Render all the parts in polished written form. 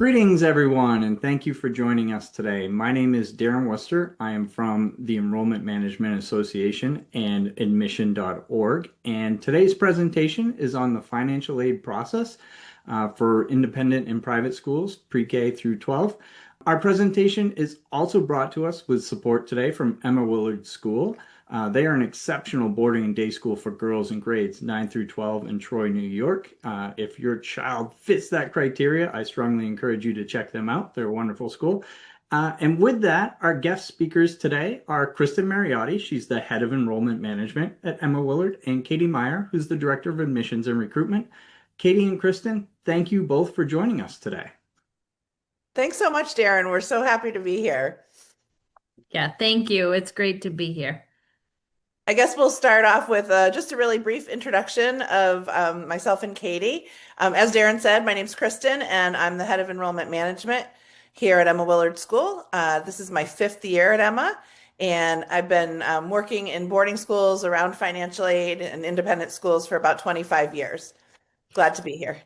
Greetings, everyone, and thank you for joining us today. My name is Darren Worcester. I am from the Enrollment Management Association and admission.org. And today's presentation is on the financial aid process for independent and private schools, pre-K through 12. Our presentation is also brought to us with support today from Emma Willard School. They are an exceptional boarding and day school for girls in grades 9 through 12 in Troy, New York. If your child fits that criteria, I strongly encourage you to check them out. They're a wonderful school. And with that, our guest speakers today are Kristen Mariotti. She's the head of enrollment management at Emma Willard, and Katie Meyer, who's the director of admissions and recruitment. Katie and Kristen, thank you both for joining us today. Thanks so much, Darren. We're so happy to be here. Yeah, thank you. It's great to be here. I guess we'll start off with just a really brief introduction of myself and Katie. As Darren said, my name's Kristen, and I'm the head of enrollment management here at Emma Willard School. This is my 5th year at Emma, and I've been working in boarding schools around financial aid and independent schools for about 25 years. Glad to be here.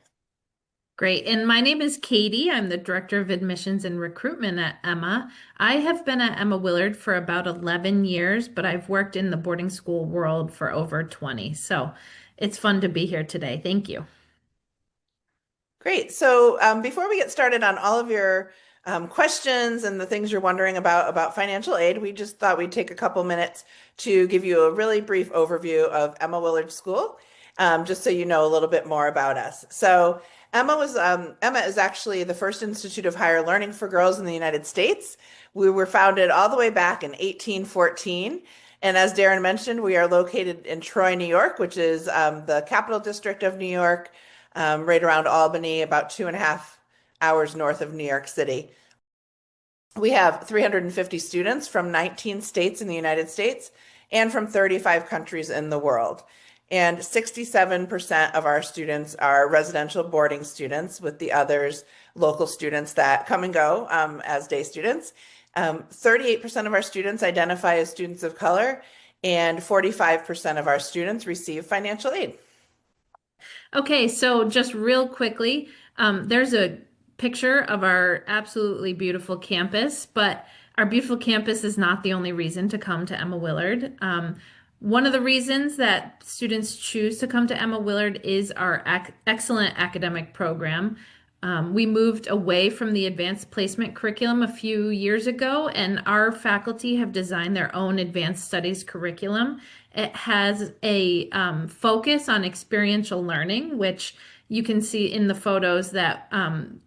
Great. And my name is Katie. I'm the Director of Admissions and Recruitment at Emma. I have been at Emma Willard for about 11 years, but I've worked in the boarding school world for over 20. So it's fun to be here today. Thank you. Great. So before we get started on all of your questions and the things you're wondering about financial aid, we just thought we'd take a couple minutes to give you a really brief overview of Emma Willard School, just so you know a little bit more about us. So Emma is actually the first institute of higher learning for girls in the United States. We were founded all the way back in 1814. And as Darren mentioned, we are located in Troy, New York, which is the capital district of New York, right around Albany, about 2.5 hours north of New York City. We have 350 students from 19 states in the United States and from 35 countries in the world. And 67% of our students are residential boarding students, with the others local students that come and go as day students. 38% of our students identify as students of color, and 45% of our students receive financial aid. Okay, so just real quickly, there's a picture of our absolutely beautiful campus, but our beautiful campus is not the only reason to come to Emma Willard. One of the reasons that students choose to come to Emma Willard is our excellent academic program. We moved away from the advanced placement curriculum a few years ago, and our faculty have designed their own advanced studies curriculum. It has a focus on experiential learning, which you can see in the photos that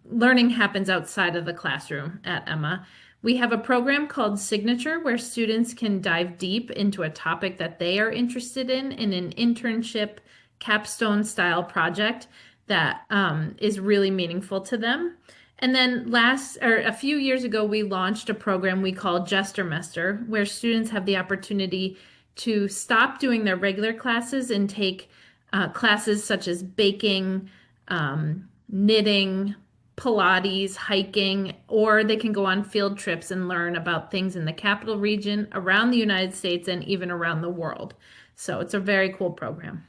learning happens outside of the classroom at Emma. We have a program called Signature where students can dive deep into a topic that they are interested in an internship capstone style project that is really meaningful to them. And then a few years ago, we launched a program we call Jestermester, where students have the opportunity to stop doing their regular classes and take classes such as baking, knitting, Pilates, hiking, or they can go on field trips and learn about things in the capital region, around the United States, and even around the world. So it's a very cool program.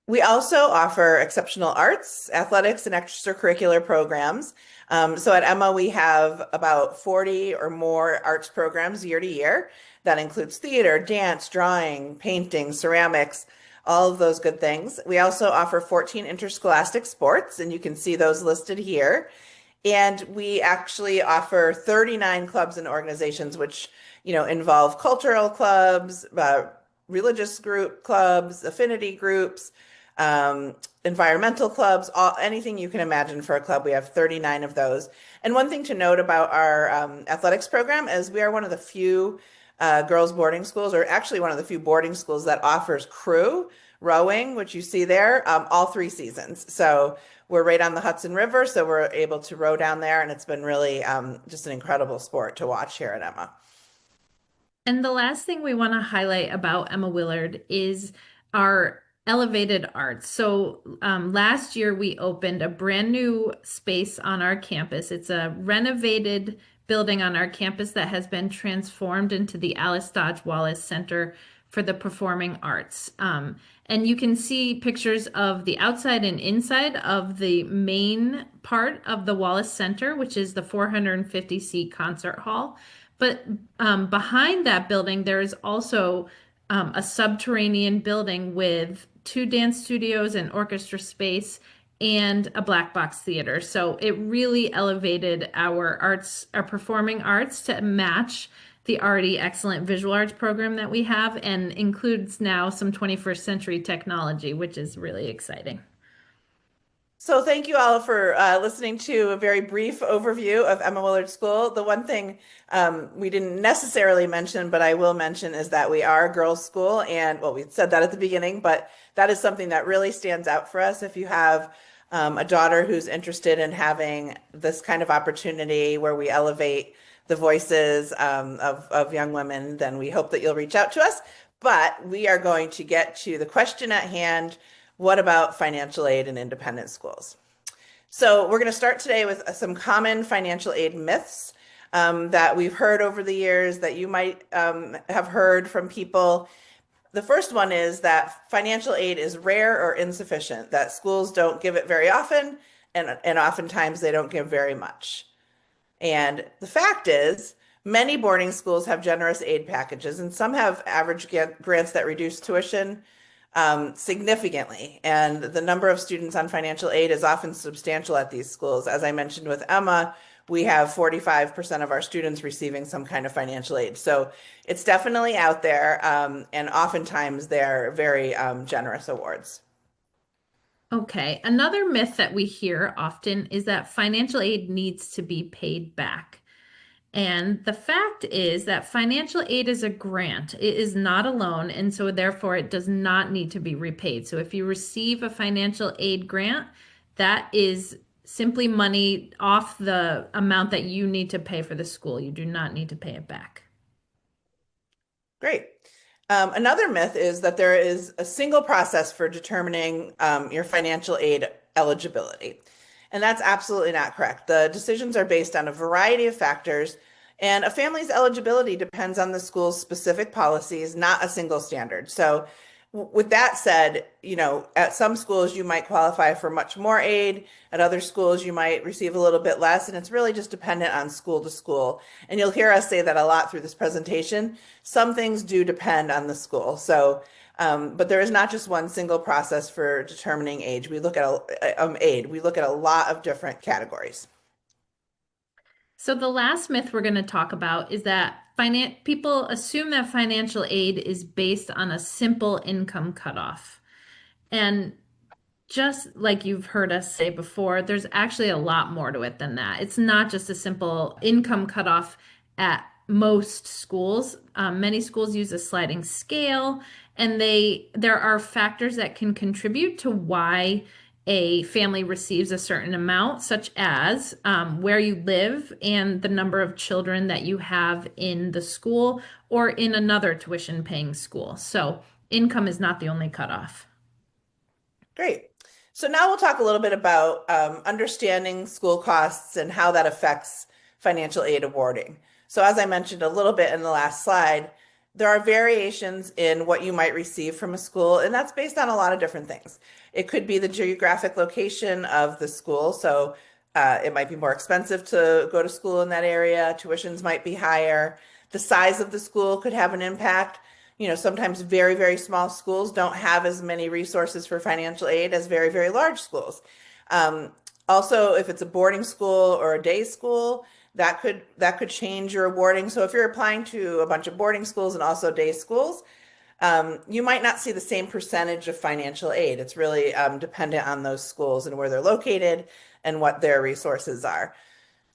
We also offer exceptional arts, athletics, and extracurricular programs. So at Emma, we have about 40 or more arts programs year to year. That includes theater, dance, drawing, painting, ceramics, all of those good things. We also offer 14 interscholastic sports, and you can see those listed here. And we actually offer 39 clubs and organizations, which, involve cultural clubs, religious group clubs, affinity groups, environmental clubs, anything you can imagine for a club. We have 39 of those. And one thing to note about our athletics program is we are one of the few girls boarding schools, or actually one of the few boarding schools that offers crew rowing, which you see there, all 3 seasons. So we're right on the Hudson River, so we're able to row down there, and it's been really just an incredible sport to watch here at Emma. And the last thing we want to highlight about Emma Willard is our elevated arts. So last year we opened a brand new space on our campus. It's a renovated building on our campus that has been transformed into the Alice Dodge Wallace Center for the performing arts. And you can see pictures of the outside and inside of the main part of the Wallace Center, which is the 450-seat concert hall. But behind that building, there is also a subterranean building with two dance studios and orchestra space and a black box theater. So it really elevated our arts, our performing arts to match the already excellent visual arts program that we have and includes now some 21st century technology, which is really exciting. So thank you all for listening to a very brief overview of Emma Willard School. The one thing we didn't necessarily mention, but I will mention, is that we are a girls' school. And well, we said that at the beginning, but that is something that really stands out for us. If you have a daughter who's interested in having this kind of opportunity where we elevate the voices of young women, then we hope that you'll reach out to us. But we are going to get to the question at hand. What about financial aid in independent schools? So we're going to start today with some common financial aid myths that we've heard over the years that you might have heard from people. The first one is that financial aid is rare or insufficient, that schools don't give it very often, and oftentimes they don't give very much. And the fact is, many boarding schools have generous aid packages, and some have average grants that reduce tuition significantly. And the number of students on financial aid is often substantial at these schools. As I mentioned with Emma, we have 45% of our students receiving some kind of financial aid. So it's definitely out there, and oftentimes they're very generous awards. Okay, another myth that we hear often is that financial aid needs to be paid back. And the fact is that financial aid is a grant. It is not a loan, and so therefore it does not need to be repaid. So if you receive a financial aid grant, that is simply money off the amount that you need to pay for the school. You do not need to pay it back. Great. Another myth is that there is a single process for determining your financial aid eligibility. And that's absolutely not correct. The decisions are based on a variety of factors, and a family's eligibility depends on the school's specific policies, not a single standard. So with that said, at some schools you might qualify for much more aid. At other schools you might receive a little bit less, and it's really just dependent on school to school. And you'll hear us say that a lot through this presentation. Some things do depend on the school. So, but there is not just one single process for determining age. We look at aid. We look at a lot of different categories. So the last myth we're going to talk about is that people assume that financial aid is based on a simple income cutoff. And just like you've heard us say before, there's actually a lot more to it than that. It's not just a simple income cutoff at most schools. Many schools use a sliding scale, and there are factors that can contribute to why a family receives a certain amount, such as where you live and the number of children that you have in the school or in another tuition paying school. So income is not the only cutoff. Great. So now we'll talk a little bit about understanding school costs and how that affects financial aid awarding. So as I mentioned a little bit in the last slide, there are variations in what you might receive from a school, and that's based on a lot of different things. It could be the geographic location of the school. So it might be more expensive to go to school in that area. Tuitions might be higher. The size of the school could have an impact. Sometimes very, very small schools don't have as many resources for financial aid as very, very large schools. Also, if it's a boarding school or a day school, that could change your awarding. So if you're applying to a bunch of boarding schools and also day schools, you might not see the same percentage of financial aid. It's really dependent on those schools and where they're located and what their resources are.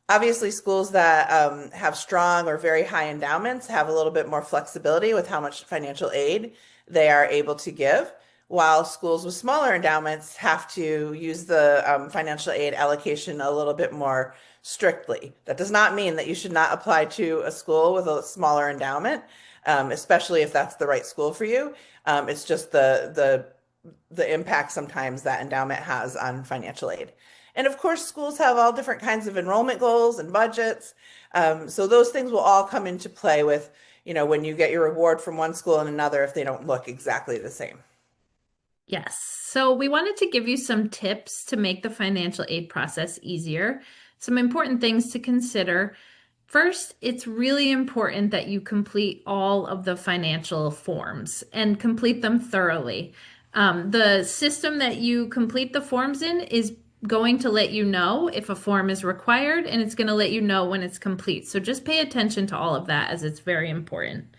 Obviously, schools that have strong or very high endowments have a little bit more flexibility with how much financial aid they are able to give, while schools with smaller endowments have to use the financial aid allocation a little bit more strictly. That does not mean that you should not apply to a school with a smaller endowment, especially if that's the right school for you. It's just the impact sometimes that endowment has on financial aid. And of course, schools have all different kinds of enrollment goals and budgets. So those things will all come into play with, when you get your reward from one school and another if they don't look exactly the same. Yes. So we wanted to give you some tips to make the financial aid process easier. Some important things to consider. First, it's really important that you complete all of the financial forms and complete them thoroughly. The system that you complete the forms in is going to let you know if a form is required, and it's going to let you know when it's complete. So just pay attention to all of that, as it's very important.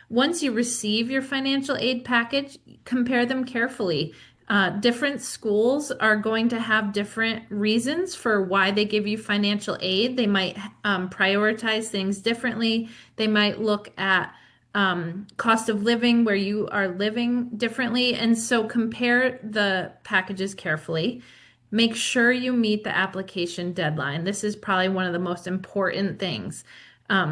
Once you receive your financial aid package, compare them carefully. Different schools are going to have different reasons for why they give you financial aid. They might prioritize things differently. They might look at cost of living where you are living differently. And so compare the packages carefully. Make sure you meet the application deadline. This is probably one of the most important things.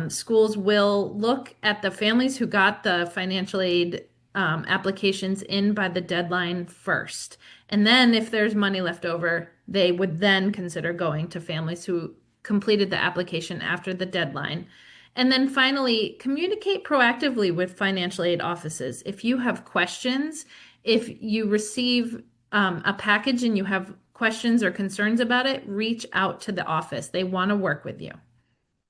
Schools will look at the families who got the financial aid applications in by the deadline first. And then if there's money left over, they would then consider going to families who completed the application after the deadline. And then finally, communicate proactively with financial aid offices. If you have questions, if you receive a package and you have questions or concerns about it, reach out to the office. They want to work with you.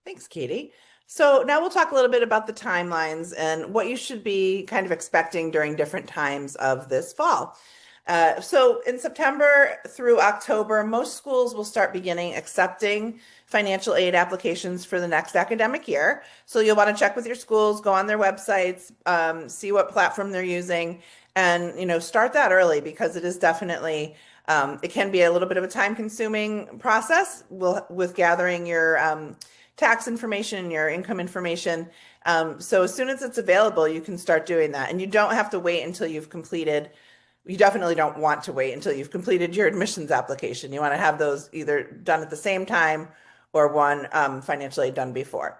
Thanks, Katie. So now we'll talk a little bit about the timelines and what you should be kind of expecting during different times of this fall. So in September through October, most schools will start beginning accepting financial aid applications for the next academic year. So you'll want to check with your schools, go on their websites, see what platform they're using, and start that early because it is definitely it can be a little bit of a time-consuming process with gathering your tax information, your income information. So as soon as it's available, you can start doing that. And you don't have to wait until you've completed, you definitely don't want to wait until you've completed your admissions application. You want to have those either done at the same time or one financial aid done before.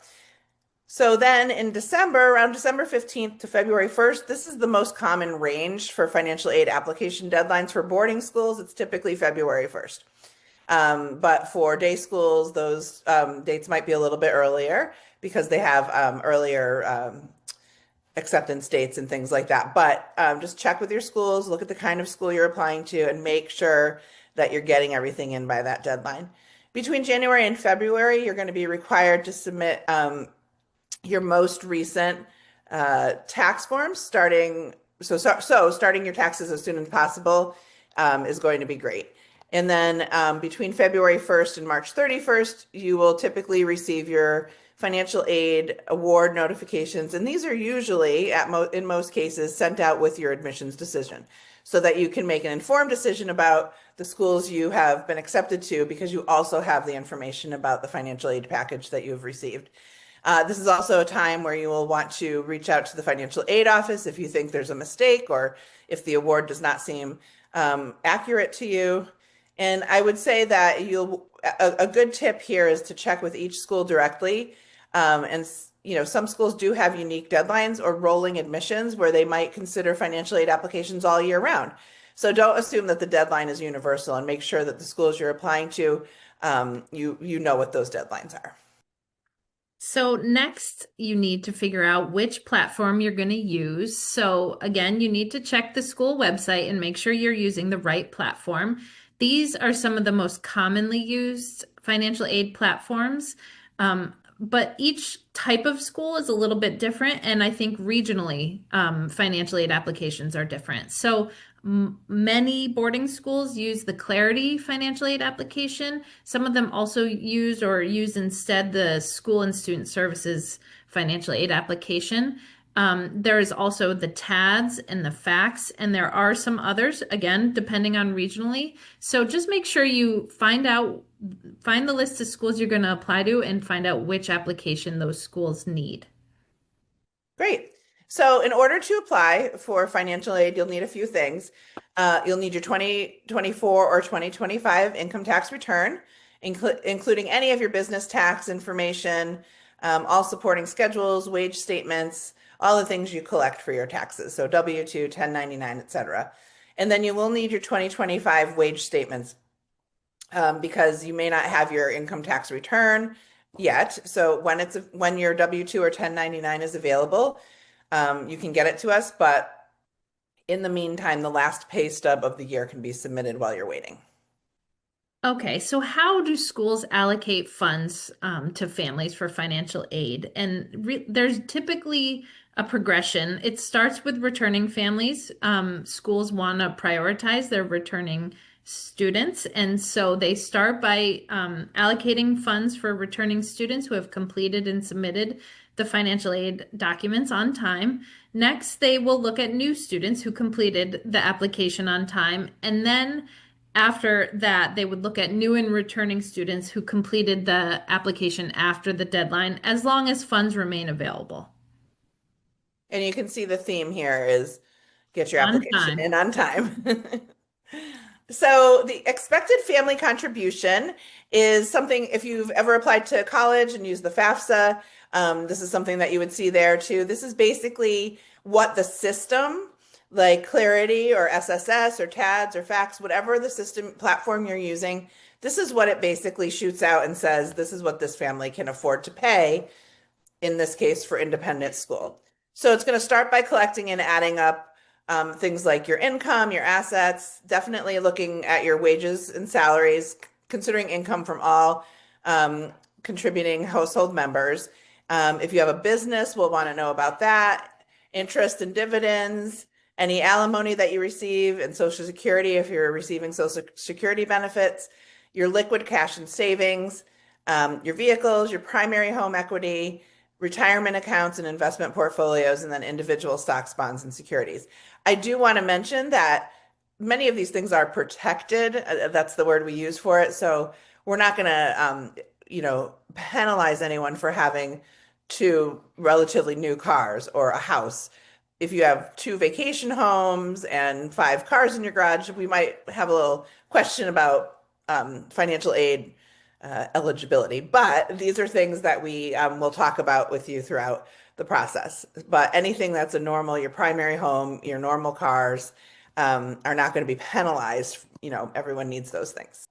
So then in December, around December 15th to February 1st, this is the most common range for financial aid application deadlines for boarding schools. It's typically February 1st. But for day schools, those dates might be a little bit earlier because they have earlier acceptance dates and things like that. But just check with your schools, look at the kind of school you're applying to, and make sure that you're getting everything in by that deadline. Between January and February, you're going to be required to submit your most recent tax forms starting your taxes as soon as possible is going to be great. And then between February 1st and March 31st, you will typically receive your financial aid award notifications. And these are usually, in most cases, sent out with your admissions decision so that you can make an informed decision about the schools you have been accepted to because you also have the information about the financial aid package that you've received. This is also a time where you will want to reach out to the financial aid office if you think there's a mistake or if the award does not seem accurate to you. And I would say that a good tip here is to check with each school directly. And some schools do have unique deadlines or rolling admissions where they might consider financial aid applications all year round. So don't assume that the deadline is universal and make sure that the schools you're applying to, you know what those deadlines are. So next, you need to figure out which platform you're going to use. So again, you need to check the school website and make sure you're using the right platform. These are some of the most commonly used financial aid platforms, but each type of school is a little bit different, and I think regionally, financial aid applications are different. So many boarding schools use the Clarity financial aid application. Some of them also use instead the School and Student Services financial aid application. There is also the TADS and the FACS, and there are some others, again, depending on regionally. So just make sure you find the list of schools you're going to apply to and find out which application those schools need. Great. So in order to apply for financial aid, you'll need a few things. You'll need your 2024 or 2025 income tax return, including any of your business tax information, all supporting schedules, wage statements, all the things you collect for your taxes. So W-2, 1099, etc. And then you will need your 2025 wage statements because you may not have your income tax return yet. So when your W-2 or 1099 is available, you can get it to us. But in the meantime, the last pay stub of the year can be submitted while you're waiting. Okay, so how do schools allocate funds to families for financial aid? And there's typically a progression. It starts with returning families. Schools want to prioritize their returning students, and so they start by allocating funds for returning students who have completed and submitted the financial aid documents on time. Next, they will look at new students who completed the application on time, and then after that, they would look at new and returning students who completed the application after the deadline, as long as funds remain available. And you can see the theme here is get your On application time. in on time. So the expected family contribution is something, if you've ever applied to college and used the FAFSA, this is something that you would see there too. This is basically what the system, like Clarity or SSS or TADS or FACS, whatever the system platform you're using, this is what it basically shoots out and says, this is what this family can afford to pay, in this case for independent school. So it's going to start by collecting and adding up things like your income, your assets, definitely looking at your wages and salaries, considering income from all contributing household members. If you have a business, we'll want to know about that, interest and dividends, any alimony that you receive, and Social Security if you're receiving Social Security benefits, your liquid cash and savings, your vehicles, your primary home equity, retirement accounts and investment portfolios, and then individual stocks, bonds, and securities. I do want to mention that many of these things are protected. That's the word we use for it. So we're not going to, penalize anyone for having two relatively new cars or a house. If you have two vacation homes and 5 cars in your garage, we might have a little question about financial aid eligibility. But these are things that we will talk about with you throughout the process. But anything that's a normal, your primary home, your normal cars are not going to be penalized. Everyone needs those things.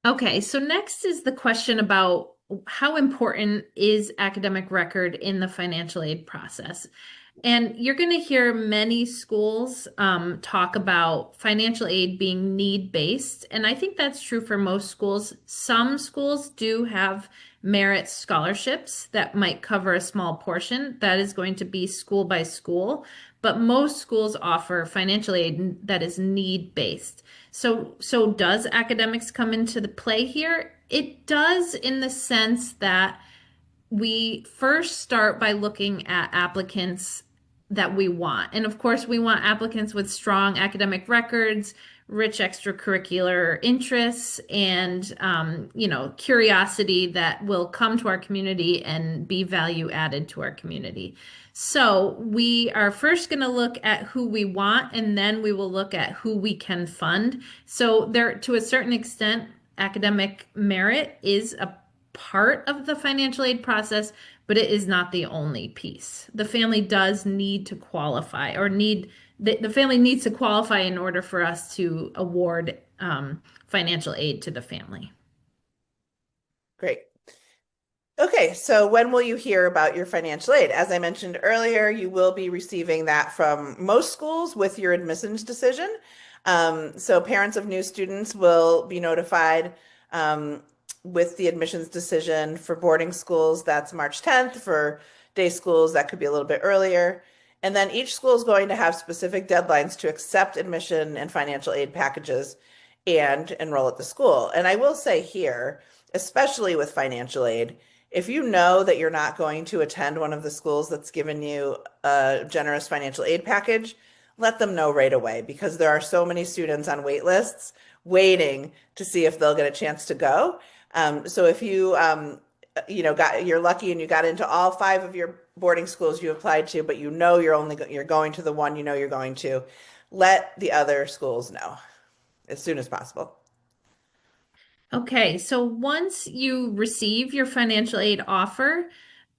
Okay, so next is the question about how important is academic record in the financial aid process? And you're going to hear many schools talk about financial aid being need-based. And I think that's true for most schools. Some schools do have merit scholarships that might cover a small portion. That is going to be school by school. But most schools offer financial aid that is need-based. So does academics come into the play here? It does in the sense that we first start by looking at applicants that we want. And of course, we want applicants with strong academic records, rich extracurricular interests, and curiosity that will come to our community and be value added to our community. So we are first going to look at who we want, and then we will look at who we can fund. So there, to a certain extent, academic merit is a part of the financial aid process, but it is not the only piece. The family does need to qualify, or the family needs to qualify in order for us to award financial aid to the family. Great. Okay, so when will you hear about your financial aid? As I mentioned earlier, you will be receiving that from most schools with your admissions decision. So parents of new students will be notified with the admissions decision. For boarding schools, that's March 10th. For day schools, that could be a little bit earlier. And then each school is going to have specific deadlines to accept admission and financial aid packages and enroll at the school. And I will say here, especially with financial aid, if you know that you're not going to attend one of the schools that's given you a generous financial aid package, let them know right away, because there are so many students on wait lists waiting to see if they'll get a chance to go. So if you're lucky and you got into all 5 of your boarding schools you applied to, but you're going to the one you're going to, let the other schools know as soon as possible. Okay, so once you receive your financial aid offer,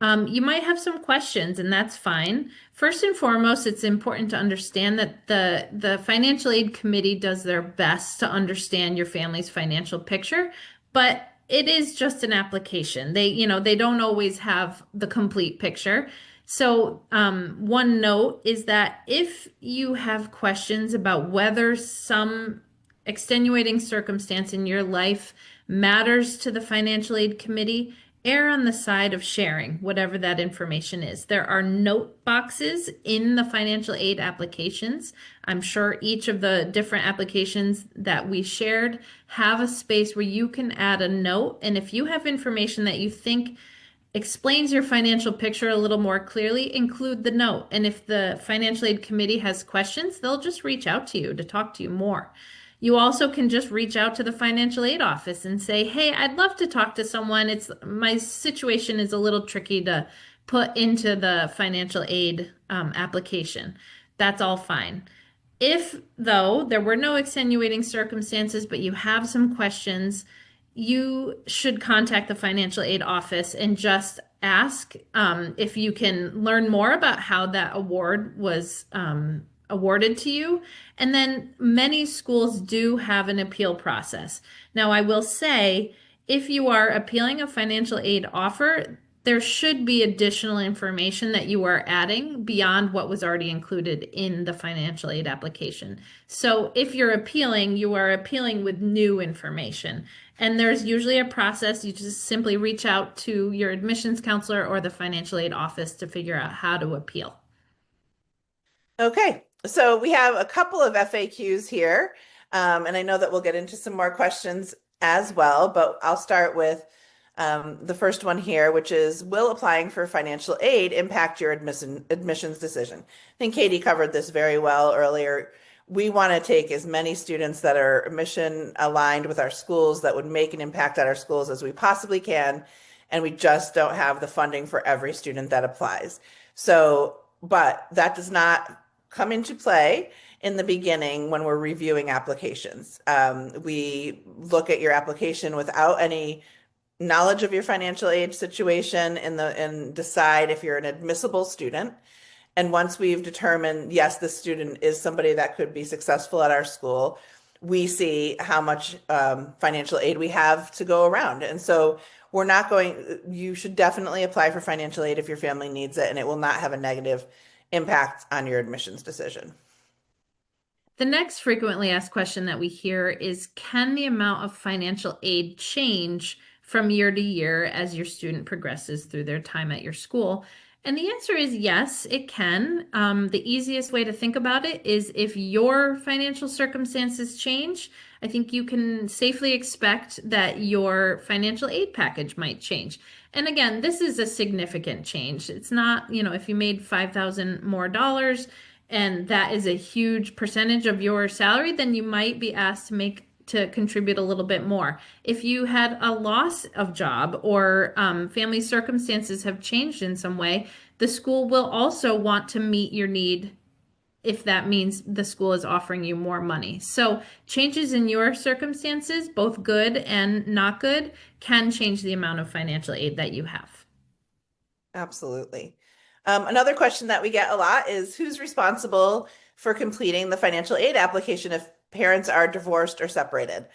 you might have some questions, and that's fine. First and foremost, it's important to understand that the financial aid committee does their best to understand your family's financial picture, but it is just an application. They don't always have the complete picture. So, one note is that if you have questions about whether some extenuating circumstance in your life matters to the financial aid committee, err on the side of sharing whatever that information is. There are note boxes in the financial aid applications. I'm sure each of the different applications that we shared have a space where you can add a note. And if you have information that you think explains your financial picture a little more clearly, include the note. And if the financial aid committee has questions, they'll just reach out to you to talk to you more. You also can just reach out to the financial aid office and say, "Hey, I'd love to talk to someone. It's my situation is a little tricky to put into the financial aid application." That's all fine. If, though, there were no extenuating circumstances, but you have some questions, you should contact the financial aid office and just ask if you can learn more about how that award was awarded to you. And then many schools do have an appeal process. Now, I will say, if you are appealing a financial aid offer, there should be additional information that you are adding beyond what was already included in the financial aid application. So if you're appealing, you are appealing with new information. And there's usually a process. You just simply reach out to your admissions counselor or the financial aid office to figure out how to appeal. Okay, so we have a couple of FAQs here, and I know that we'll get into some more questions as well, but I'll start with the first one here, which is, will applying for financial aid impact your admissions decision? I think Katie covered this very well earlier. We want to take as many students that are admission aligned with our schools that would make an impact at our schools as we possibly can, and we just don't have the funding for every student that applies. So, but that does not come into play in the beginning when we're reviewing applications. We look at your application without any knowledge of your financial aid situation and decide if you're an admissible student. And once we've determined, yes, this student is somebody that could be successful at our school, we see how much financial aid we have to go around. And so you should definitely apply for financial aid if your family needs it, and it will not have a negative impact on your admissions decision. The next frequently asked question that we hear is, can the amount of financial aid change from year to year as your student progresses through their time at your school? And the answer is yes, it can. The easiest way to think about it is if your financial circumstances change, I think you can safely expect that your financial aid package might change. And again, this is a significant change. It's not, if you made $5,000 more and that is a huge percentage of your salary, then you might be asked to contribute a little bit more. If you had a loss of job or family circumstances have changed in some way, the school will also want to meet your need if that means the school is offering you more money. So changes in your circumstances, both good and not good, can change the amount of financial aid that you have. Absolutely. Another question that we get a lot is, who's responsible for completing the financial aid application if parents are divorced or separated?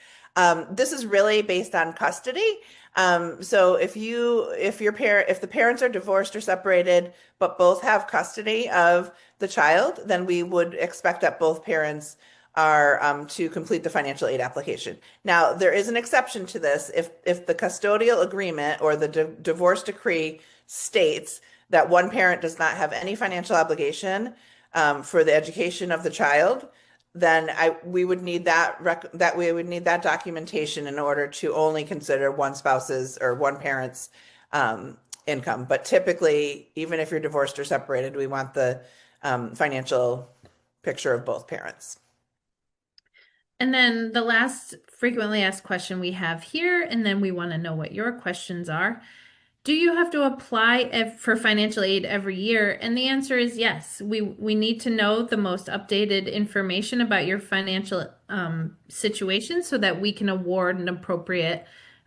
This is really based on custody. So if the parents are divorced or separated, but both have custody of the child, then we would expect that both parents are to complete the financial aid application. Now, there is an exception to this. If the custodial agreement or the divorce decree states that one parent does not have any financial obligation for the education of the child, then we would need that documentation in order to only consider one spouse's or one parent's income. But typically, even if you're divorced or separated, we want the financial picture of both parents. And then the last frequently asked question we have here, and then we want to know what your questions are. Do you have to apply for financial aid every year? And the answer is yes. We need to know the most updated information about your financial situation so that we can award an appropriate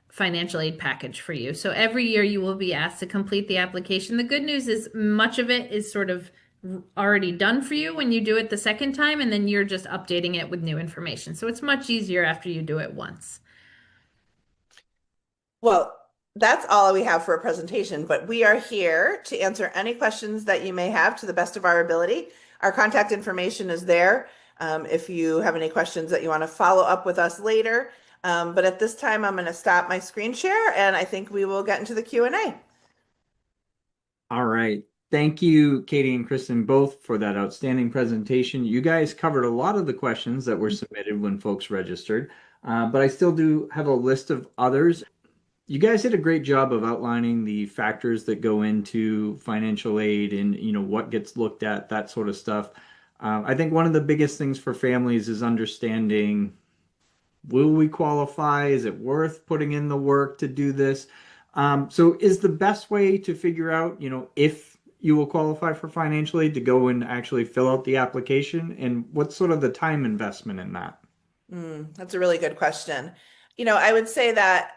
financial aid package for you. So every year you will be asked to complete the application. The good news is much of it is sort of already done for you when you do it the second time, and then you're just updating it with new information. So it's much easier after you do it once. Well, that's all we have for a presentation, but we are here to answer any questions that you may have to the best of our ability. Our contact information is there if you have any questions that you want to follow up with us later. But at this time, I'm going to stop my screen share and I think we will get into the Q&A. All right. Thank you, Katie and Kristen, both for that outstanding presentation. You guys covered a lot of the questions that were submitted when folks registered, but I still do have a list of others. You guys did a great job of outlining the factors that go into financial aid and, what gets looked at, that sort of stuff. I think one of the biggest things for families is understanding, will we qualify? Is it worth putting in the work to do this? So is the best way to figure out, if you will qualify for financial aid to go and actually fill out the application? And what's sort of the time investment in that? That's a really good question. I would say that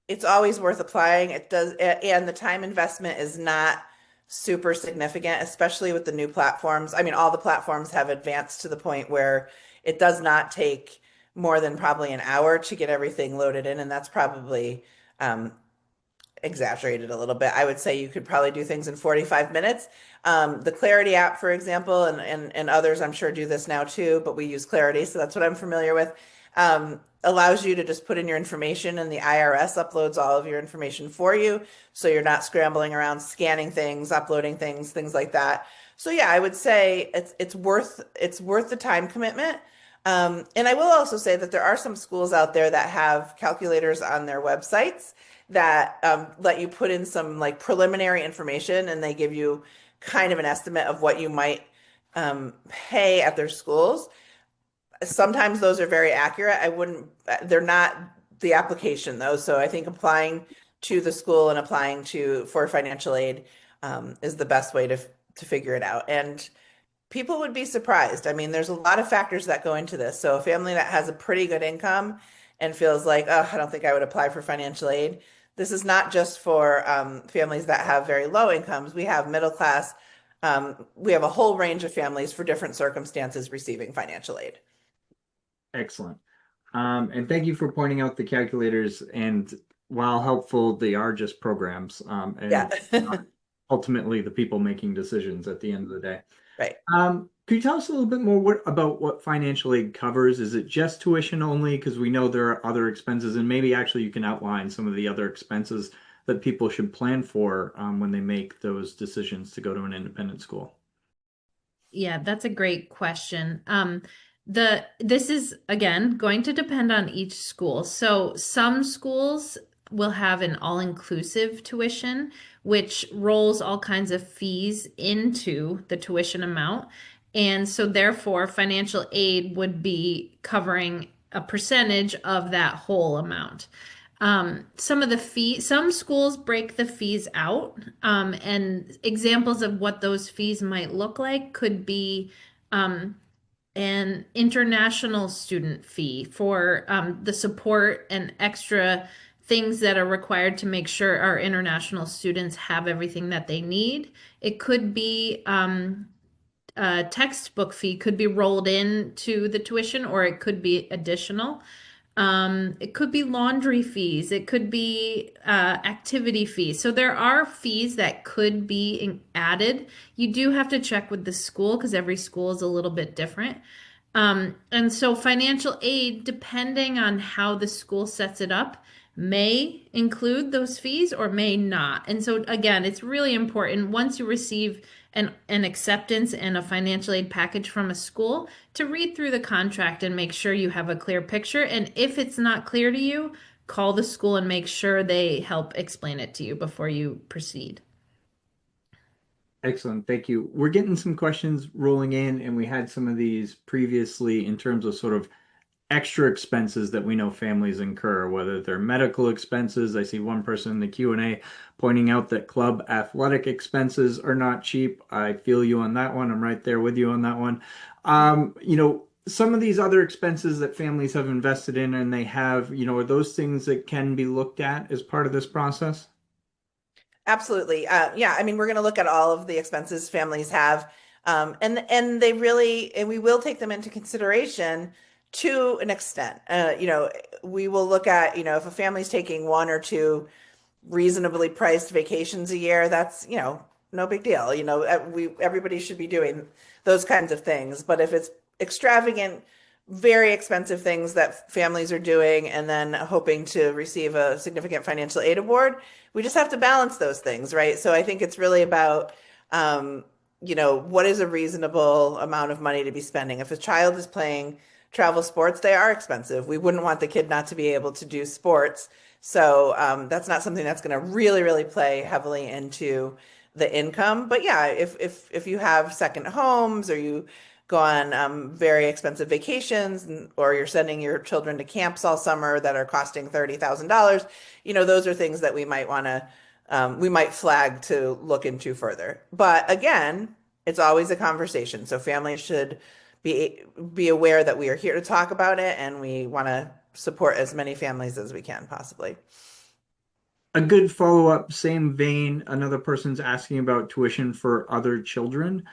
it's always worth applying. It does, and the time investment is not super significant, especially with the new platforms. I mean, all the platforms have advanced to the point where it does not take more than probably an hour to get everything loaded in, and that's probably um, exaggerated a little bit. I would say you could probably do things in 45 minutes. The Clarity app, for example, and others I'm sure do this now too, but we use Clarity, so that's what I'm familiar with. Allows you to just put in your information and the IRS uploads all of your information for you. So you're not scrambling around scanning things, uploading things, things like that. So yeah, I would say it's worth the time commitment. And I will also say that there are some schools out there that have calculators on their websites that let you put in some like preliminary information and they give you kind of an estimate of what you might pay at their schools. Sometimes those are very accurate. They're not the application though. So I think applying to the school and applying for financial aid is the best way to figure it out. And people would be surprised. I mean, there's a lot of factors that go into this. So a family that has a pretty good income and feels like, oh, I don't think I would apply for financial aid. This is not just for families that have very low incomes. We have middle class. We have a whole range of families for different circumstances receiving financial aid. Excellent. And thank you for pointing out the calculators. And while helpful, they are just programs. And Yeah. not ultimately the people making decisions at the end of the day. Right. Could you tell us a little bit more about what financial aid covers? Is it just tuition only? Because we know there are other expenses, and maybe actually you can outline some of the other expenses that people should plan for when they make those decisions to go to an independent school. Yeah, that's a great question. This is again going to depend on each school. So some schools will have an all-inclusive tuition, which rolls all kinds of fees into the tuition amount. And so therefore, financial aid would be covering a percentage of that whole amount. Some schools break the fees out, and examples of what those fees might look like could be an international student fee for the support and extra things that are required to make sure our international students have everything that they need. It could be a textbook fee could be rolled into the tuition, or it could be additional. It could be laundry fees. It could be activity fees. So there are fees that could be added. You do have to check with the school because every school is a little bit different. And so financial aid, depending on how the school sets it up, may include those fees or may not. And so again, it's really important once you receive an acceptance and a financial aid package from a school to read through the contract and make sure you have a clear picture. And if it's not clear to you, call the school and make sure they help explain it to you before you proceed. Excellent. Thank you. We're getting some questions rolling in, and we had some of these previously in terms of sort of extra expenses that we know families incur, whether they're medical expenses. I see one person in the Q&A pointing out that club athletic expenses are not cheap. I feel you on that one. I'm right there with you on that one. Some of these other expenses that families have invested in and they have, are those things that can be looked at as part of this process? Absolutely. Yeah, I mean, we're going to look at all of the expenses families have, and we will take them into consideration to an extent. We will look at, if a family's taking one or two reasonably priced vacations a year, that's, no big deal. Everybody should be doing those kinds of things. But if it's extravagant, very expensive things that families are doing and then hoping to receive a significant financial aid award, we just have to balance those things, right? So I think it's really about, what is a reasonable amount of money to be spending? If a child is playing travel sports, they are expensive. We wouldn't want the kid not to be able to do sports. So that's not something that's going to really, really play heavily into the income. But yeah, if you have second homes or you go on very expensive vacations, or you're sending your children to camps all summer that are costing $30,000, those are things that we might flag to look into further. But again, it's always a conversation. So families should be aware that we are here to talk about it, and we want to support as many families as we can possibly. A good follow-up, same vein, another person's asking about tuition for other children,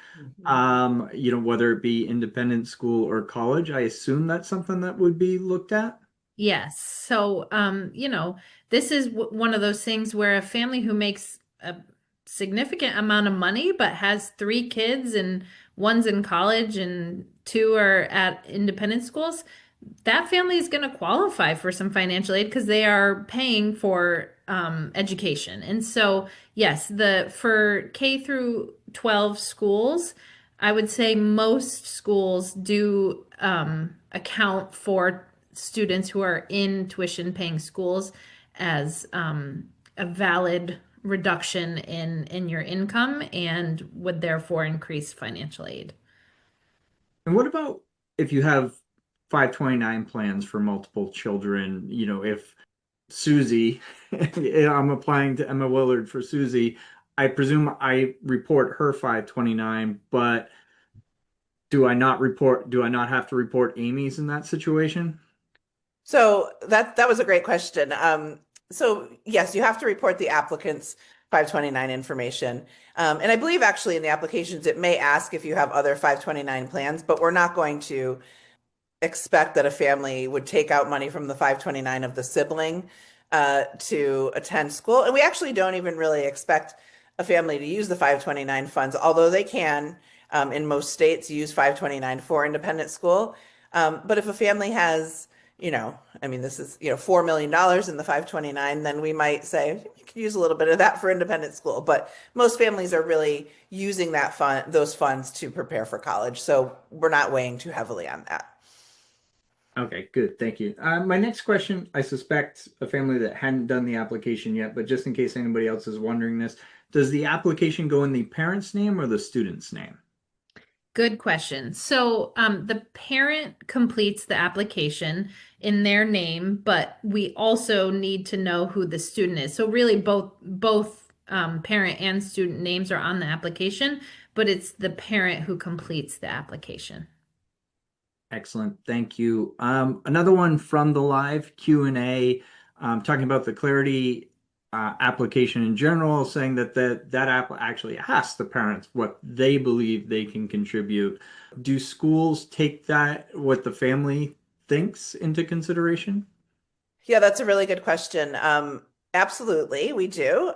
whether it be independent school or college. I assume that's something that would be looked at. Yes. So, this is one of those things where a family who makes a significant amount of money but has three kids and one's in college and two are at independent schools, that family is going to qualify for some financial aid because they are paying for education. And so, yes, the for K through 12 schools, I would say most schools do account for students who are in tuition paying schools as a valid reduction in your income and would therefore increase financial aid. And what about if you have 529 plans for multiple children? If Susie, I'm applying to Emma Willard for Susie, I presume I report her 529, but do I not have to report Amy's in that situation? So that was a great question. So yes, you have to report the applicant's 529 information. And I believe actually in the applications, it may ask if you have other 529 plans, but we're not going to expect that a family would take out money from the 529 of the sibling to attend school. And we actually don't even really expect a family to use the 529 funds, although they can in most states use 529 for independent school. But if a family has, this is, $4 million in the 529, then we might say you could use a little bit of that for independent school. But most families are really using those funds to prepare for college. So we're not weighing too heavily on that. Okay, good. Thank you. My next question, I suspect a family that hadn't done the application yet, but just in case anybody else is wondering this, does the application go in the parent's name or the student's name? Good question. So the parent completes the application in their name, but we also need to know who the student is. So really both parent and student names are on the application, but it's the parent who completes the application. Excellent. Thank you. Another one from the live Q&A, talking about the Clarity application in general, saying that app actually asks the parents what they believe they can contribute. Do schools take that, what the family thinks, into consideration? Yeah, that's a really good question. Absolutely, we do.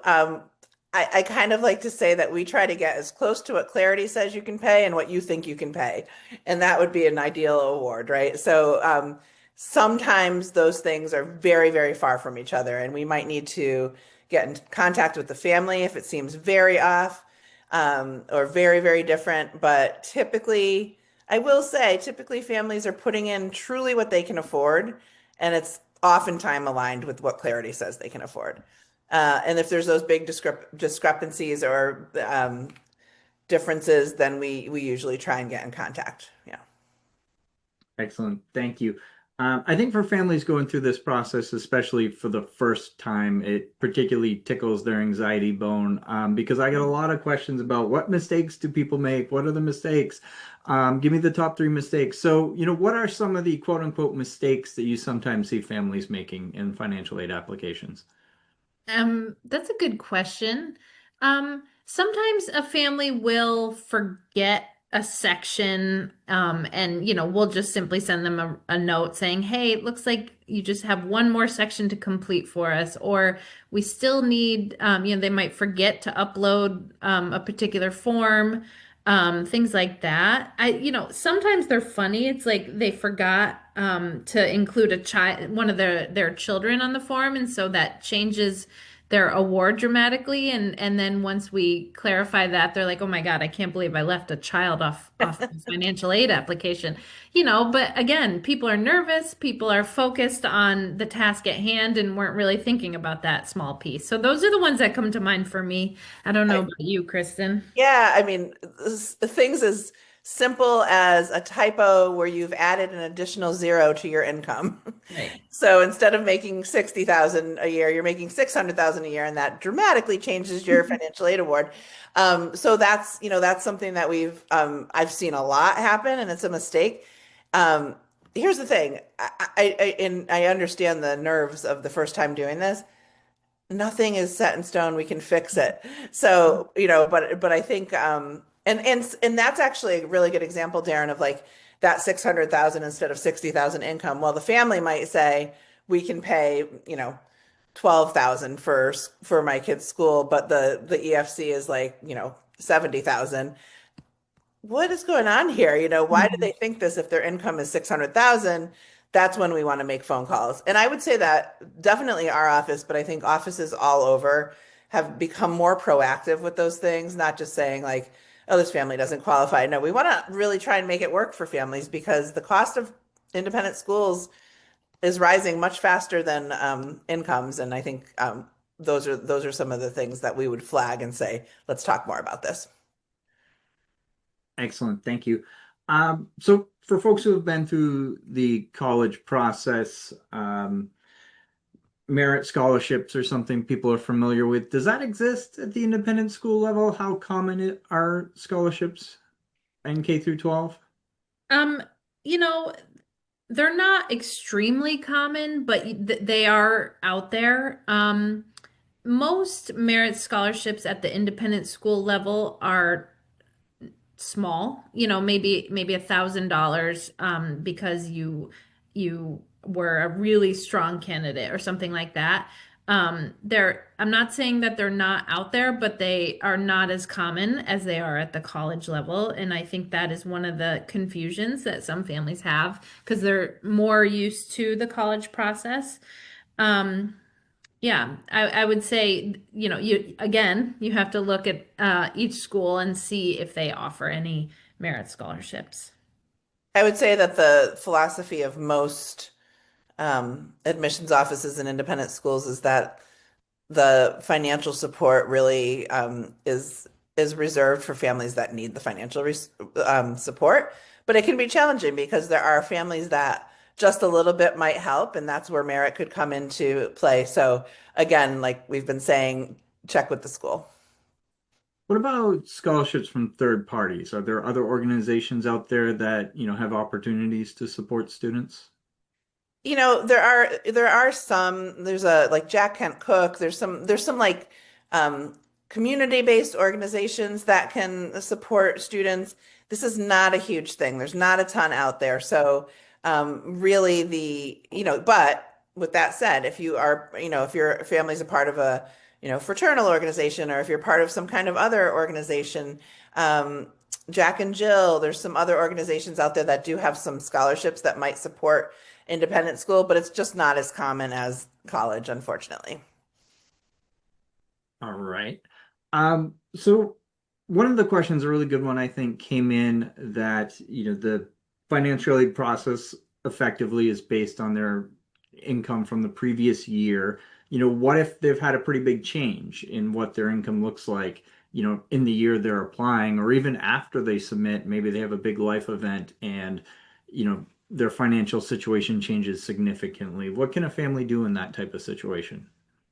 I kind of like to say that we try to get as close to what Clarity says you can pay and what you think you can pay. And that would be an ideal award, right? So sometimes those things are very, very far from each other, and we might need to get in contact with the family if it seems very off or very, very different. But typically, I will say, typically families are putting in truly what they can afford, and it's oftentimes aligned with what Clarity says they can afford. And if there's those big discrepancies or differences, then we usually try and get in contact. Yeah. Excellent. Thank you. I think for families going through this process, especially for the first time, it particularly tickles their anxiety bone because I get a lot of questions about what mistakes do people make? What are the mistakes? Give me the top 3 mistakes. So, what are some of the quote unquote mistakes that you sometimes see families making in financial aid applications? That's a good question. Sometimes a family will forget a section, and we'll just simply send them a note saying, hey, it looks like you just have one more section to complete for us, or we still need, they might forget to upload a particular form, things like that. Sometimes they're funny. It's like they forgot to include one of their children on the form, and so that changes their award dramatically. And then once we clarify that, they're like, oh my God, I can't believe I left a child off the financial aid application. But again, people are nervous, people are focused on the task at hand and weren't really thinking about that small piece. So those are the ones that come to mind for me. I don't know about you, Kristen. Yeah, I mean, things as simple as a typo where you've added an additional zero to your income. Right. So instead of making 60,000 a year, you're making 600,000 a year, and that dramatically changes your financial aid award. So that's something that I've seen a lot happen, and it's a mistake. Um, Here's the thing. And I understand the nerves of the first time doing this. Nothing is set in stone. We can fix it. So, but I think and that's actually a really good example, Darren, of like that 600,000 instead of 60,000 income. Well, the family might say we can pay, 12,000 for my kid's school, but the EFC is like, 70,000. What is going on here? Why do they think this if their income is 600,000? That's when we want to make phone calls. And I would say that definitely our office, but I think offices all over have become more proactive with those things, not just saying like, oh, this family doesn't qualify. No, we want to really try and make it work for families because the cost of independent schools is rising much faster than incomes. And I think those are some of the things that we would flag and say, let's talk more about this. Excellent. Thank you. So for folks who have been through the college process, merit scholarships are something people are familiar with. Does that exist at the independent school level? How common are scholarships in K through 12? Um, you know, they're not extremely common, but they are out there. Most merit scholarships at the independent school level are small, maybe $1,000, because you were a really strong candidate or something like that. I'm not saying that they're not out there, but they are not as common as they are at the college level. And I think that is one of the confusions that some families have because they're more used to the college process. Um, yeah, I would say, you have to look at each school and see if they offer any merit scholarships. I would say that the philosophy of most admissions offices in independent schools is that the financial support really is reserved for families that need the financial support. But it can be challenging because there are families that just a little bit might help, and that's where merit could come into play. So again, like we've been saying, check with the school. What about scholarships from third parties? Are there other organizations out there that, have opportunities to support students? There are some, there's a like Jack Kent Cook, there's some like community-based organizations that can support students. This is not a huge thing. There's not a ton out there. So really but with that said, if if your family's a part of a, fraternal organization, or if you're part of some kind of other organization, Jack and Jill, there's some other organizations out there that do have some scholarships that might support independent school, but it's just not as common as college, unfortunately. All right. So one of the questions, a really good one, I think, came in that, the financial aid process effectively is based on their income from the previous year. What if they've had a pretty big change in what their income looks like, in the year they're applying, or even after they submit, maybe they have a big life event and, their financial situation changes significantly. What can a family do in that type of situation?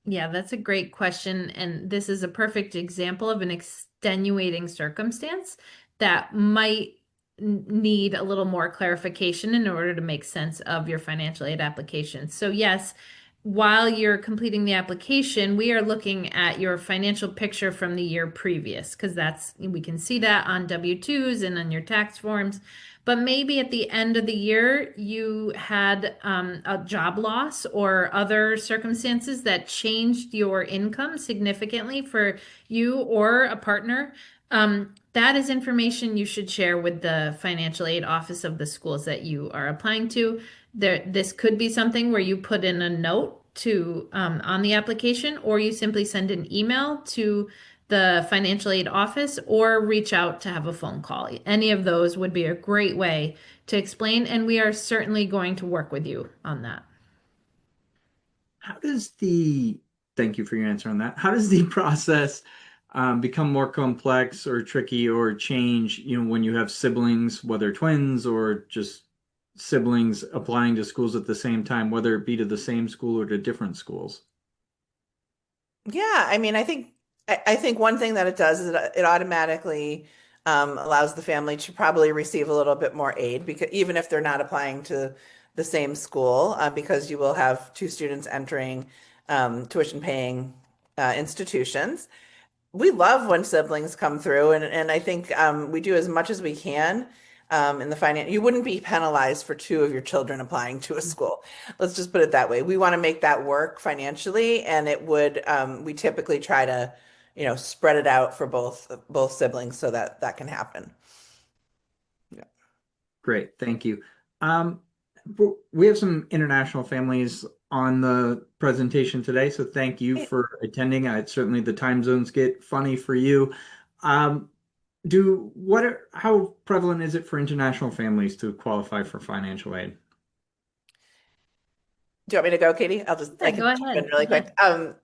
Yeah, that's a great question. And this is a perfect example of an extenuating circumstance that might need a little more clarification in order to make sense of your financial aid application. So, yes, while you're completing the application, we are looking at your financial picture from the year previous because we can see that on W-2s and on your tax forms. But maybe at the end of the year, you had a job loss or other circumstances that changed your income significantly for you or a partner. That is information you should share with the financial aid office of the schools that you are applying to. This could be something where you put in a note to on the application, or you simply send an email to the financial aid office or reach out to have a phone call. Any of those would be a great way to explain, and we are certainly going to work with you on that. How does the, thank you for your answer on that. How does the process become more complex or tricky or change, when you have siblings, whether twins or just siblings applying to schools at the same time, whether it be to the same school or to different schools? Yeah, I mean, I think one thing that it does is it automatically allows the family to probably receive a little bit more aid because even if they're not applying to the same school, because you will have two students entering tuition paying institutions. We love when siblings come through, and I think we do as much as we can in the finance. You wouldn't be penalized for two of your children applying to a school. Let's just put it that way. We want to make that work financially, and it would. We typically try to, spread it out for both siblings so that that can happen. Yeah. Great, thank you. Um, we have some international families on the presentation today, so thank you for attending. Certainly the time zones get funny for you. Um, how prevalent is it for international families to qualify for financial aid? Do you want me to go, Katie? Yeah, I go can jump in ahead. really quick.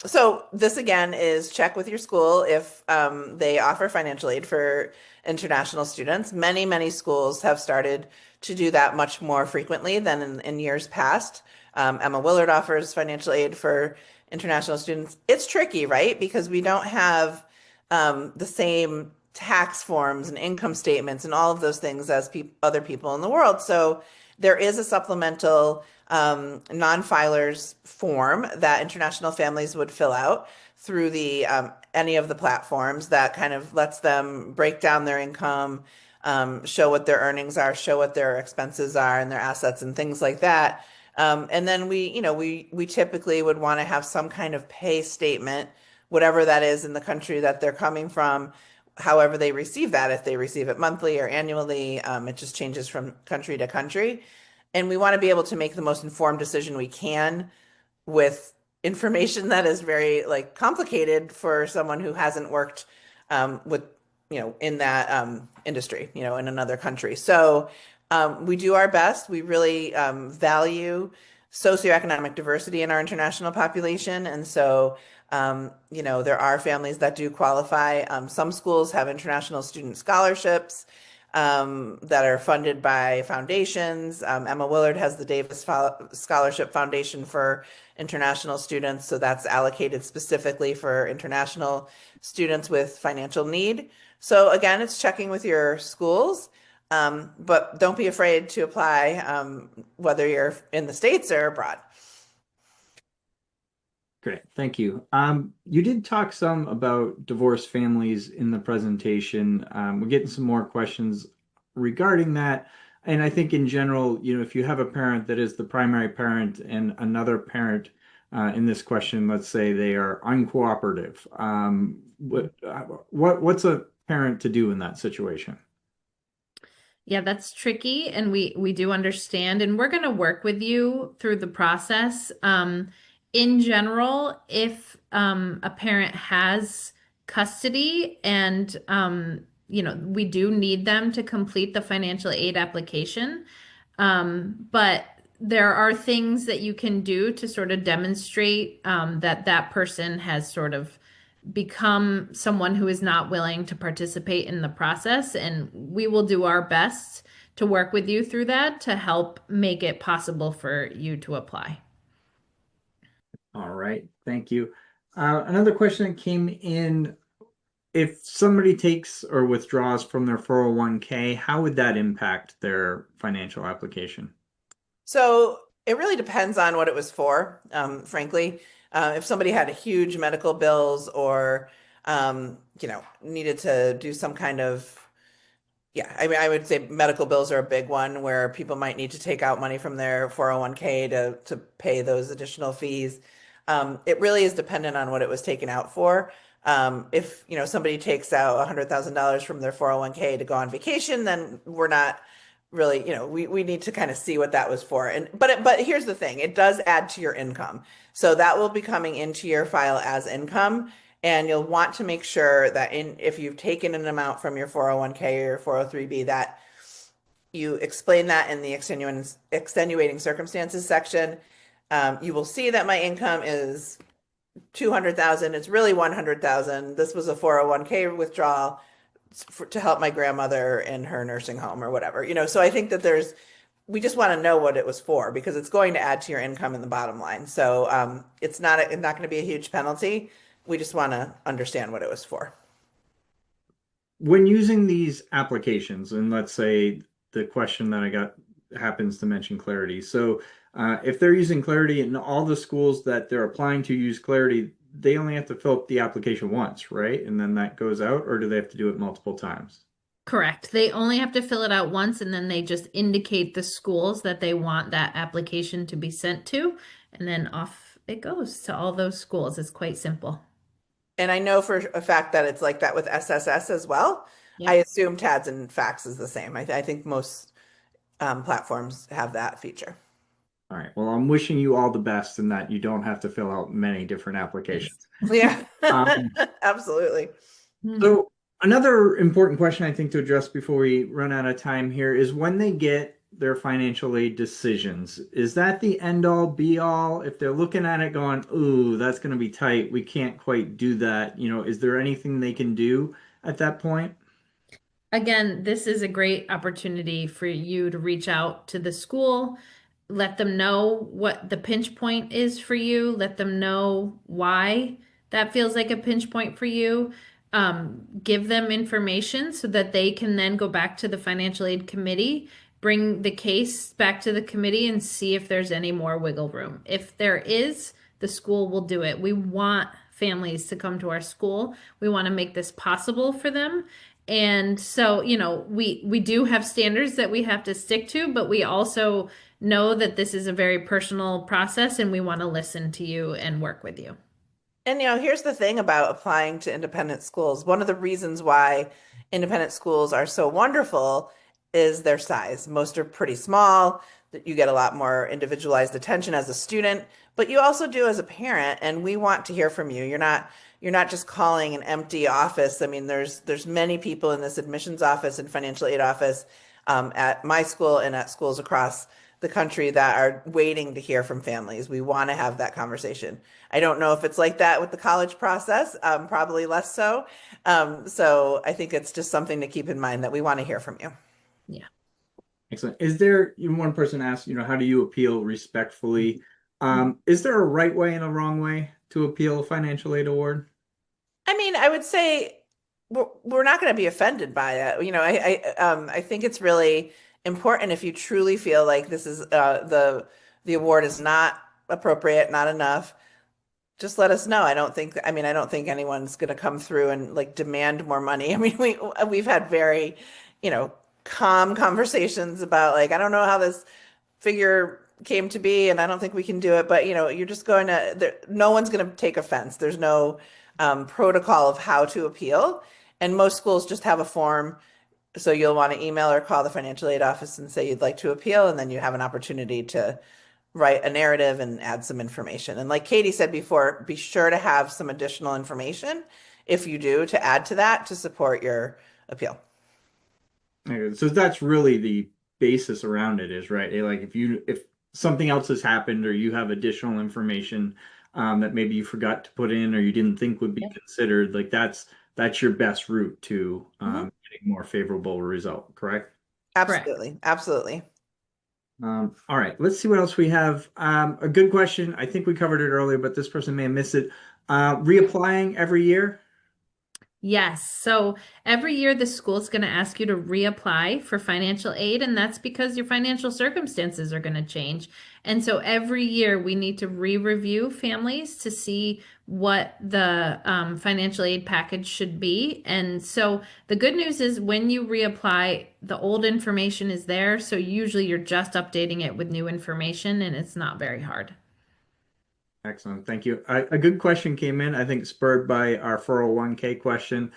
So this again is check with your school if they offer financial aid for international students. Many schools have started to do that much more frequently than in years past. Emma Willard offers financial aid for international students. It's tricky, right? Because we don't have the same tax forms and income statements and all of those things as other people in the world. So there is a supplemental non-filers form that international families would fill out through the any of the platforms that kind of lets them break down their income, show what their earnings are, show what their expenses are and their assets and things like that. And then we typically would want to have some kind of pay statement, whatever that is in the country that they're coming from, however they receive that, if they receive it monthly or annually, it just changes from country to country. And we want to be able to make the most informed decision we can with information that is very like complicated for someone who hasn't worked with in that industry in another country. So we do our best. We really value socioeconomic diversity in our international population, and so there are families that do qualify. Some schools have international student scholarships that are funded by foundations. Emma Willard has the Davis Scholarship Foundation for international students, so that's allocated specifically for international students with financial need. So again, it's checking with your schools, but don't be afraid to apply, whether you're in the States or abroad. Great, thank you. You did talk some about divorced families in the presentation. We're getting some more questions regarding that. And I think in general, if you have a parent that is the primary parent and another parent in this question, let's say they are uncooperative, what's a parent to do in that situation? Yeah, that's tricky, and we do understand, and we're going to work with you through the process. In general, if a parent has custody and we do need them to complete the financial aid application, but there are things that you can do to sort of demonstrate that that person has sort of become someone who is not willing to participate in the process. And we will do our best to work with you through that to help make it possible for you to apply. All right, thank you. Another question that came in, if somebody takes or withdraws from their 401k, how would that impact their financial application? So It really depends on what it was for, frankly. If somebody had huge medical bills or, needed to do some kind of, yeah, I mean, I would say medical bills are a big one where people might need to take out money from their 401k to pay those additional fees. It really is dependent on what it was taken out for. If, somebody takes out $100,000 from their 401k to go on vacation, then we're not really, we need to kind of see what that was for. But here's the thing, it does add to your income. So that will be coming into your file as income. And you'll want to make sure that if you've taken an amount from your 401k or your 403b, that you explain that in the extenuating circumstances section. You will see that my income is 200,000. It's really 100,000. This was a 401k withdrawal to help my grandmother in her nursing home or whatever. So I think that we just want to know what it was for because it's going to add to your income in the bottom line. So it's not going to be a huge penalty. We just want to understand what it was for. When using these applications, and let's say the question that I got happens to mention Clarity. So if they're using Clarity and all the schools that they're applying to use Clarity, they only have to fill up the application once, right? And then that goes out, or do they have to do it multiple times? Correct. They only have to fill it out once and then they just indicate the schools that they want that application to be sent to, and then off it goes to all those schools. It's quite simple. And I know for a fact that it's like that with SSS as well. I Yep. assume TADS and fax is the same. I think most platforms have that feature. All right. Well, I'm wishing you all the best in that you don't have to fill out many different Yes. applications. Yeah, Um, absolutely. so another important question I think to address before we run out of time here is when they get their financial aid decisions, is that the end all be all? If they're looking at it going, ooh, that's going to be tight, we can't quite do that, is there anything they can do at that point? Again, this is a great opportunity for you to reach out to the school, let them know what the pinch point is for you, let them know why that feels like a pinch point for you. Give them information so that they can then go back to the financial aid committee, bring the case back to the committee and see if there's any more wiggle room. If there is, the school will do it. We want families to come to our school. We want to make this possible for them. And so, we do have standards that we have to stick to, but we also know that this is a very personal process and we want to listen to you and work with you. And here's the thing about applying to independent schools. One of the reasons why independent schools are so wonderful is their size. Most are pretty small, that you get a lot more individualized attention as a student, but you also do as a parent, and we want to hear from you. You're not just calling an empty office. I mean, there's many people in this admissions office and financial aid office at my school and at schools across the country that are waiting to hear from families. We want to have that conversation. I don't know if it's like that with the college process, probably less so. So I think it's just something to keep in mind that we want to hear from you. Yeah. Excellent. Is there, one person asked, how do you appeal respectfully? Is there a right way and a wrong way to appeal a financial aid award? I mean, I would say we're not going to be offended by it. I think it's really important if you truly feel like this is the award is not appropriate, not enough. Just let us know. I don't think anyone's going to come through and like demand more money. I mean, we've had very, calm conversations about like, I don't know how this figure came to be and I don't think we can do it, but you're just no one's going to take offense. There's no protocol of how to appeal. And most schools just have a form. So you'll want to email or call the financial aid office and say you'd like to appeal, and then you have an opportunity to write a narrative and add some information. And like Katie said before, be sure to have some additional information if you do to add to that to support your appeal. Okay, so that's really the basis around it is, right? Like if something else has happened or you have additional information that maybe you forgot to put in or you didn't think would be considered, like that's your best route to getting more favorable result, correct? Absolutely. Absolutely. All right, let's see what else we have. A good question. I think we covered it earlier, but this person may have missed it. Reapplying every year? Yes. So every year the school's going to ask you to reapply for financial aid, and that's because your financial circumstances are going to change. And so every year we need to re-review families to see what the financial aid package should be. And so the good news is when you reapply, the old information is there. So usually you're just updating it with new information, and it's not very hard. Excellent. Thank you. A good question came in, I think spurred by our 401k question.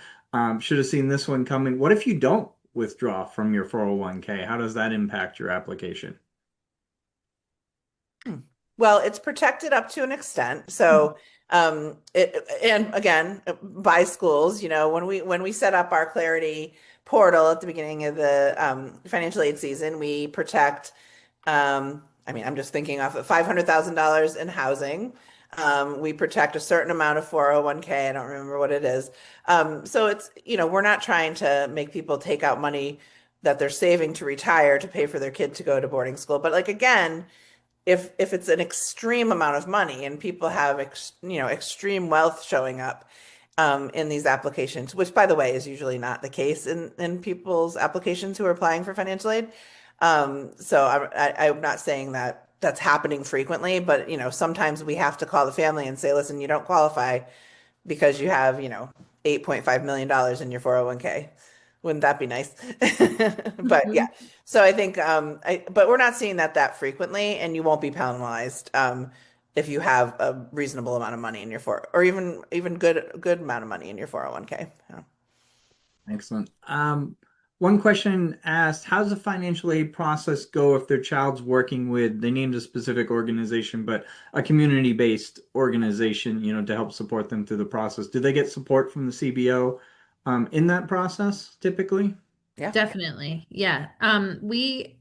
Should have seen this one coming. What if you don't withdraw from your 401k? How does that impact your application? Well, it's protected up to an extent. So, and again, by schools, when we set up our Clarity portal at the beginning of the financial aid season, we protect. I mean, I'm just thinking off of $500,000 in housing. We protect a certain amount of 401k. I don't remember what it is. So it's, we're not trying to make people take out money that they're saving to retire to pay for their kid to go to boarding school. But like again, if it's an extreme amount of money and people have extreme wealth showing up in these applications, which by the way is usually not the case in people's applications who are applying for financial aid. So I'm not saying that that's happening frequently, but sometimes we have to call the family and say, listen, you don't qualify because you have, $8.5 million in your 401k. Wouldn't that be nice? But yeah, Mhm. so I think, but we're not seeing that frequently, and you won't be penalized if you have a reasonable amount of money in your or even good amount of money in your 401k. Yeah. Excellent. One question asked, how does the financial aid process go if their child's working with, they named a specific organization, but a community-based organization, to help support them through the process? Do they get support from the CBO, in that process typically? Yeah. Definitely. Yeah. We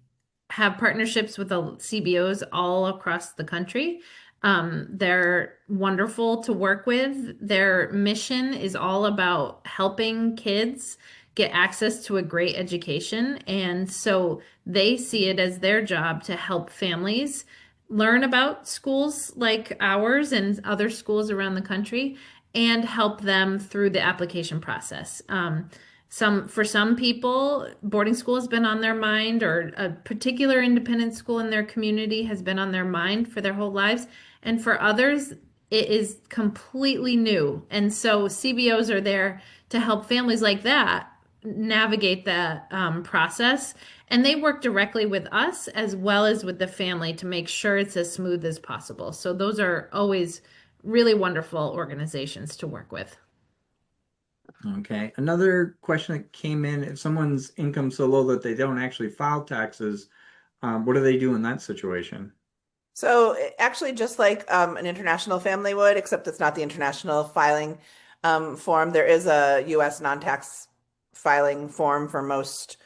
have partnerships with the CBOs all across the country. They're wonderful to work with. Their mission is all about helping kids get access to a great education. And so they see it as their job to help families learn about schools like ours and other schools around the country and help them through the application process. For some people, boarding school has been on their mind, or a particular independent school in their community has been on their mind for their whole lives. And for others, it is completely new. And so CBOs are there to help families like that navigate that process. And they work directly with us as well as with the family to make sure it's as smooth as possible. So those are always really wonderful organizations to work with. Okay. Another question that came in, if someone's income's so low that they don't actually file taxes, what do they do in that situation? So actually, just like an international family would, except it's not the international filing form. There is a U.S. non-tax filing form for most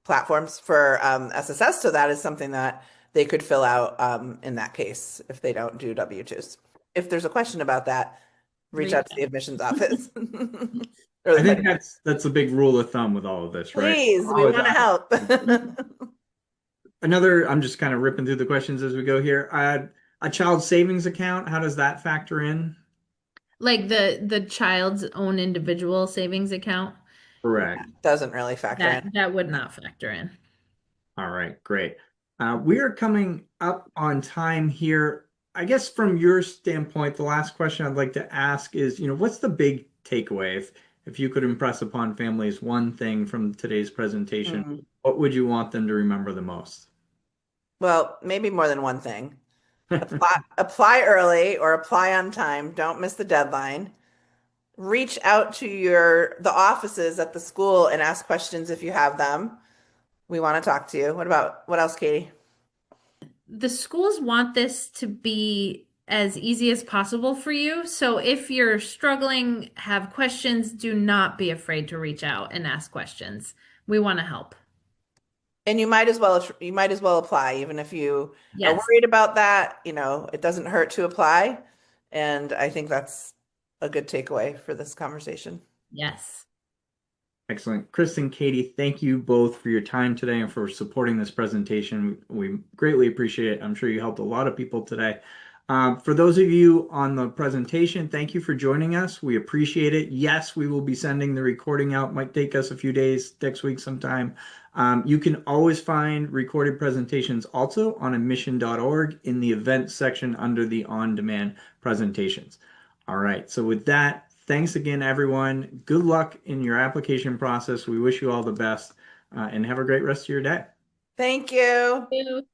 platforms for SSS. So that is something that they could fill out in that case if they don't do W-2s. If there's a question about that, reach Reach out to the admissions office or I the think finance. that's a big rule of thumb with all of this, right? Please, we Always want to ask. help. Another, I'm just kind of ripping through the questions as we go here. A child savings account, how does that factor in? Like the child's own individual savings account, Correct. Doesn't really factor in. that would not factor in. All right, great. We are coming up on time here. I guess from your standpoint, the last question I'd like to ask is, what's the big takeaway? If you could impress upon families one thing from today's presentation, Mm. what would you want them to remember the most? Well, maybe more than one thing. Apply early or apply on time. Don't miss the deadline. Reach out to the offices at the school and ask questions if you have them. We want to talk to you. What else, Katie? The schools want this to be as easy as possible for you. So if you're struggling, have questions, do not be afraid to reach out and ask questions. We want to help. And you might as well apply, even if you are Yes. worried about that. It doesn't hurt to apply. And I think that's a good takeaway for this conversation. Yes. Excellent. Chris and Katie, thank you both for your time today and for supporting this presentation. We greatly appreciate it. I'm sure you helped a lot of people today. For those of you on the presentation, thank you for joining us. We appreciate it. Yes, we will be sending the recording out. Might take us a few days, next week sometime. You can always find recorded presentations also on admission.org in the events section under the on-demand presentations. All right, so with that, thanks again, everyone. Good luck in your application process. We wish you all the best and have a great rest of your day. Thank you. Thank you.